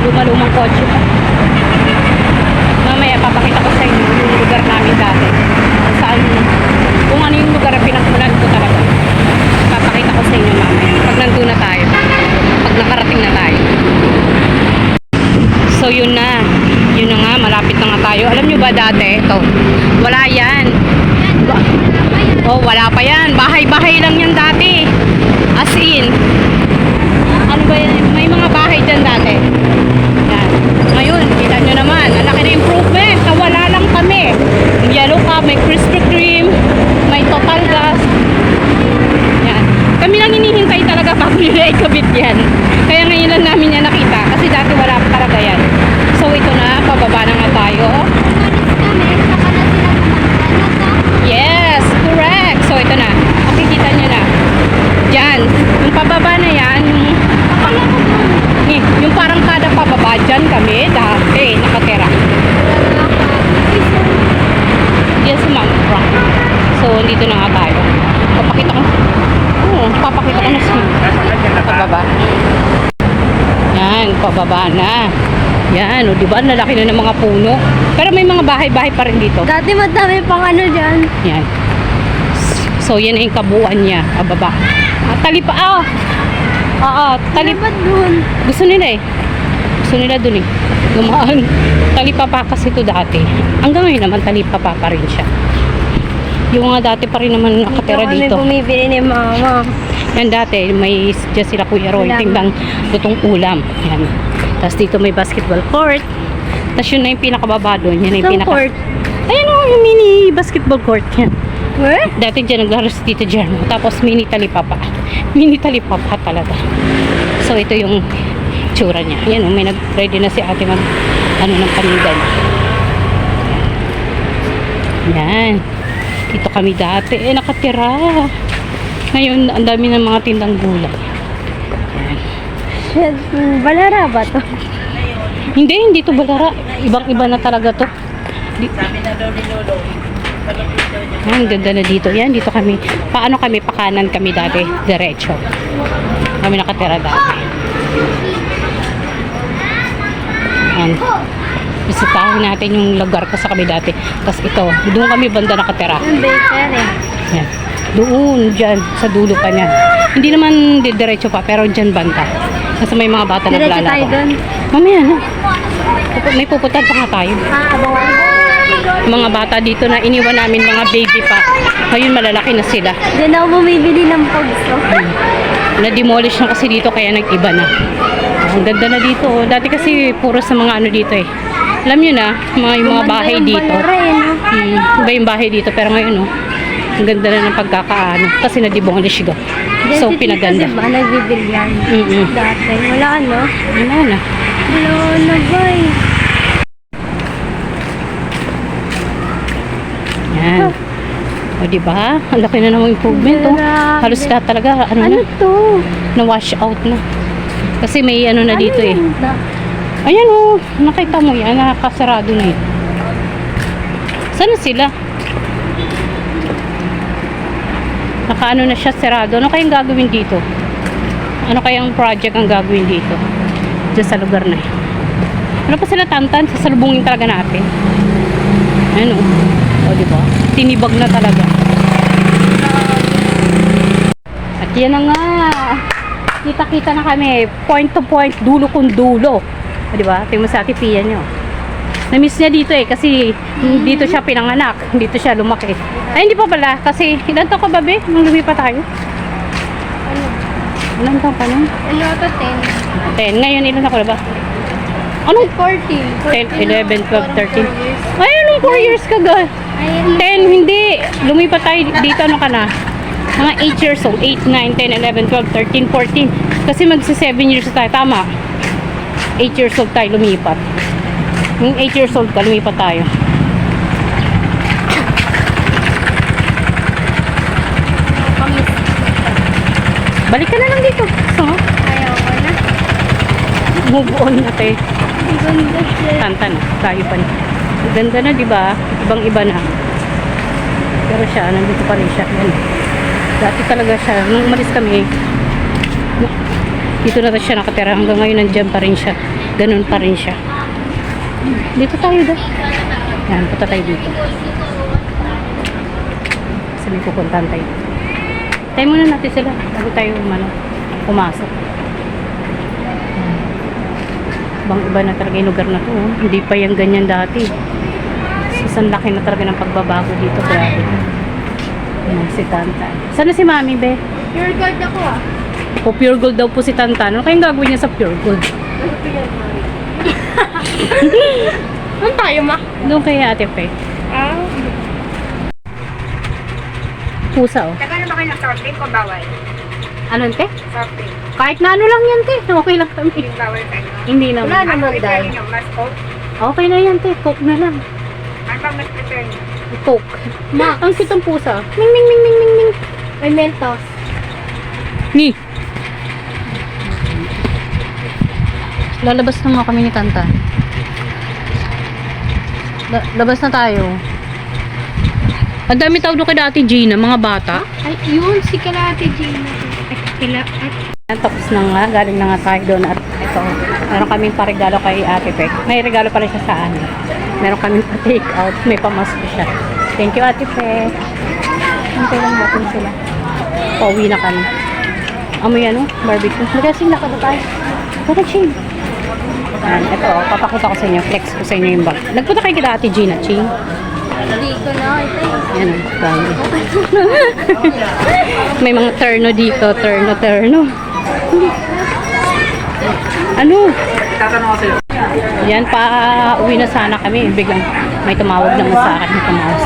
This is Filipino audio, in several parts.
Luma-lumang kotse pa. Mamaya papakita ko sa inyo yung lugar namin dati. Saan, kung ano yung lugar na pinagmulan ko talaga. Papakita ko sa inyo mamaya. Pag nandun na tayo. Pag nakarating na tayo. So yun na. Yun na nga, malapit na nga tayo. Alam nyo ba dati, ito, wala yan. Oh, wala pa yan. Bahay-bahay lang yan dati. As in, ano ba yan? May mga bahay dyan dati. Yan. Ngayon, kita nyo naman, ang laki na improvement. Nawala lang kami. Yellow Cup, may Krispy Kreme, may Total Gas. Yan. Kami lang hinihintay talaga bago nila ikabit yan. Kaya ngayon lang namin yan nakita. Kasi dati wala pa talaga yan. So ito na, pababa na nga tayo. Yes, correct. So ito na, makikita nyo na. Diyan, yung pababa na yan, yung parang kada pababa dyan kami, dati nakatira. Yes, ma'am. So dito na nga tayo. Papakita ko. Papakita ko na sa pababa. Yan, pababa na. Yan, o diba, lalaki na ng mga puno. Pero may mga bahay-bahay pa rin dito. Dati madami pang ano dyan. Yan. So, yan ay yung kabuuan niya. Baba. Talipa, Talipat dun. Gusto nila eh. Gusto nila dun eh. Gumaan. Talipa pa kasi ito dati. Hanggang ngayon naman, talipa pa rin siya. Yung mga dati pa rin naman nakatira dito. Kami bumibili ni mama. Yan dati, may dyan sila Kuya Roy. Tinglang lutong ulam. Yan. Tapos dito may basketball court. Tapos yun na yung pinakababa doon. Yan yung pinaka... court? Ayan o, yung mini basketball court. Yan. Where? Dati dyan naglaro si Tito Jermo. Tapos mini talipapa. Mini talipapa talaga. So ito yung tsura niya. Yan o, may nag-ready na si ate mag ng panigan. Yan. Dito kami dati. Nakatira. Ngayon, ang dami ng mga tindang gulay. Shit, Balara ba to? Hindi to Balara. Ibang-iba na talaga to. Ang ganda na dito. Yan, dito kami. Paano kami? Pakanan kami dati. Diretso. Kami nakatira dati. Yan. Bisitahin natin yung lugar ko sa kami dati. Tapos ito, doon kami banda nakatira. Yung bakery. Yan. Doon, dyan, sa dulo pa niya. Hindi naman diretso pa, pero dyan banda. Kasi may mga bata Diretso naglalaro. tayo doon. Mamaya na. May pupuntan pa nga tayo. Abangan. Mga bata dito na iniwan namin, mga baby pa. Ngayon malalaki na sila. Diyan ako bumibili ng pogso. Na-demolish na kasi dito, kaya nag-iba na. Ang ganda na dito. Dati kasi puro sa mga ano dito eh. Alam nyo na, yung mga bahay dito. Iba yung bahay dito, pero ngayon ang ganda na ng pagkakaano. Kasi na-demolish go. So, pinaganda. Diba, nagbibilyan. Dati. Wala ano? Wala na. Wala na ba eh. Yan. O, diba? Ang laki na namang improvement, oh. Halos lahat talaga, Ano to? na-wash out na. Kasi may ano na dito eh. Yun? Ayan, oh. Nakita mo yan, nakasarado na eh. Sana sila? Nakaano na siya, sarado. Ano kayang gagawin dito? Ano kayang project ang gagawin dito? Diyan sa lugar na yun. Ano pa sila tantan? Sasalubungin talaga natin. Ano? O, diba? Tinibag na talaga. At yan na nga. Kita-kita na kami. Point to point. Dulo kung dulo. O, diba? Tingnan mo sa Ate Pia nyo. Na-miss niya dito eh. Kasi dito siya pinanganak. Dito siya lumaki. Ay, hindi pa pala. Kasi ilan taon ka ba, be? Nung lumipat tayo? Ano? Ilan taon ka nun? Ano to? 10? 10. Ngayon, ilan ako na ba? Anong 14? 10, 11, 12, 13. Ay, anong 4 years ka ga? 10, hindi. Lumipat tayo dito, ano ka na? Mga 8 years old. 8, 9, 10, 11, 12, 13, 14. Kasi magsa 7 years tayo. Tama. 8 years old tayo lumipat. Yung 8 years old ka, lumipat tayo. Balik ka na lang dito. So, Ayaw ko na. move on na tayo. Ganda siya. Tantan, tayo pa na. Ganda na, di ba? Ibang-iba na. Pero siya, nandito pa rin siya. Yan. Dati talaga siya. Nung umalis kami, dito na siya nakatira. Hanggang ngayon, nandiyan pa rin siya. ganun pa rin siya. Dito tayo daw. Yan, punta tayo dito. Kasi may pupuntahan tayo. Tayo muna natin sila bago tayo pumasok. Bang iba na talaga yung lugar na to. Oh. Hindi pa yan ganyan dati. Isang laki na talaga ng pagbabago dito. Grabe. Yan, si Tantan. Saan na si Mami, be? Pure gold ako ah. O pure gold daw po si Tantan. Ano kayong gagawin niya sa pure gold? Saan tayo, ma? Doon kay Ate Pe. Ah. Pusa, oh. Nagano ba kayo ng soft drink o bawal? Ano, te? Soft drink. Kahit na ano lang yan, te. Okay lang kami. Yung bawal kayo. Hindi naman. Wala naman dahil. Ano mas coke? Okay na yan, te. Coke na lang. Ano bang mas prefer niyo? Coke. Ma, ang cute ng pusa. Ming, ming, ming, ming, ming, ming. May Mentos. Ni. Lalabas na nga kami ni Tantan. Labas na tayo. Ang dami tao doon kay Ate Gina, mga bata. Ay, yun. Si Kalate Gina. Ay, Tapos na nga, galing na nga tayo doon at ito, meron kaming paregalo kay Ate Pek. May regalo pala siya sa amin. Meron kaming pa-take out, may pamasko siya. Thank you, Ate Pek. Hintay lang natin sila. Pauwi na kami. Amoy ano, barbecue. Magasing na ka ba tayo? Tara, Ching. Yan, ito, papakita ko sa inyo, flex ko sa inyo yung bag. Nagpunta kayo kay Ate Gina, Ching. Hindi ko na. Ito yun. Yan ang dami. May mga terno dito, terno. Ano? Yan, uwi na sana kami. Biglang may tumawag naman sa akin. May tumawag.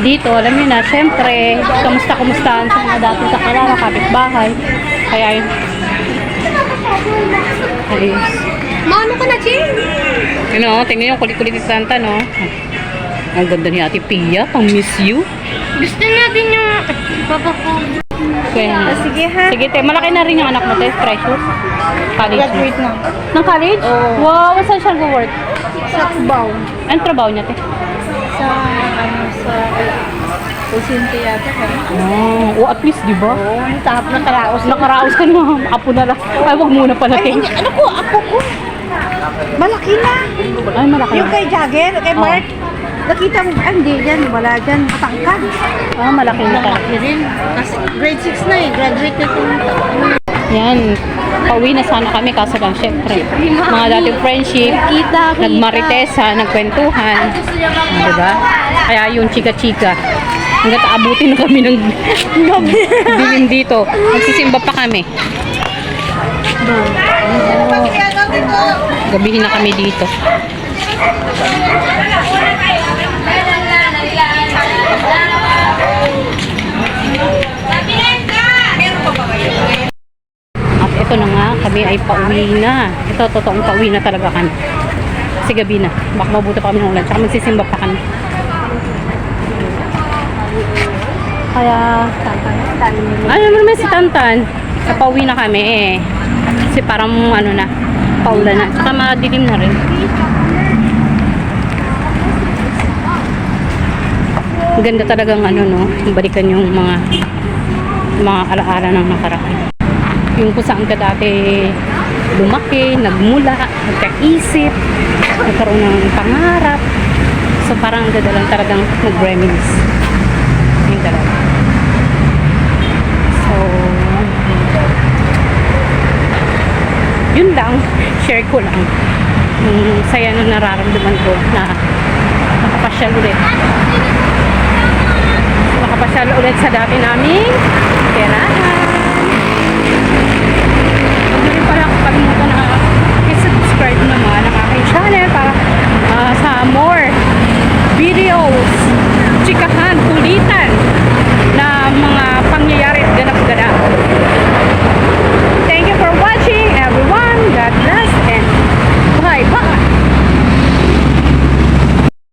Dito, alam niyo na, syempre, kamusta-kumustahan sa mga dating kakilala, kapitbahay. Kaya yun. Ayos. Mano ka na, Ching? Ano, tingnan yung kulit-kulit ni Santa, no? Ang ganda ni Ate Pia, pang miss you. Gusto natin yung papa ko. Kaya, Sige, ha? sige, te, malaki na rin yung anak mo, te, precious. College. Graduate na. Ng college? Oo. Wow, saan siya nag-work? Sa Cubao. Anong trabaho niya, te? Sa Usinti yata ka. Oh, at least, di ba? Oo, tahap na karaos. Nakaraos ka naman, apo na lang. Ay, wag muna pala, te. Ano ko, apo ko. Malaki na. Ay, malaki Yung na. kay Jagger, kay Oo. Mark. Nakita mo, hindi dyan, wala dyan. Matangkad. Ah, malaki na pala. Malaki rin. Kasi grade 6 na eh. Graduate na ito. Yan, pauwi na sana kami kaso lang, syempre. Mga dating friendship, nagmaritesa, nagkwentuhan. Diba? Kaya yung chika-chika. Hanggat aabutin na kami ng dilim dito. Magsisimba pa kami. Gabihin na kami dito. At ito na nga, kami ay pauwi na. Ito, totoong pauwi na talaga kami. Kasi gabi na. Baka mabuti pa kami ng ulan. Tsaka magsisimba pa kami. Kaya, ano naman si Tantan? Napauwi na kami eh. Kasi parang ano na, paulan na. Tsaka madilim na rin. Ang ganda talagang ano no, balikan yung mga alaala ng nakaraan. Yung kung saan ka dati lumaki, nagmula, nagkaisip, nagkaroon ng pangarap. So parang ang ganda lang talagang mag-reminisce. Yung talaga. So, yun lang. Share ko lang. Yung saya nung nararamdaman ko na nakapasyal ulit. Nakapasyal ulit sa dati naming tirahan. Huwag na rin pala kalimutan na i-subscribe naman ang aking channel para sa more videos. Chikahan.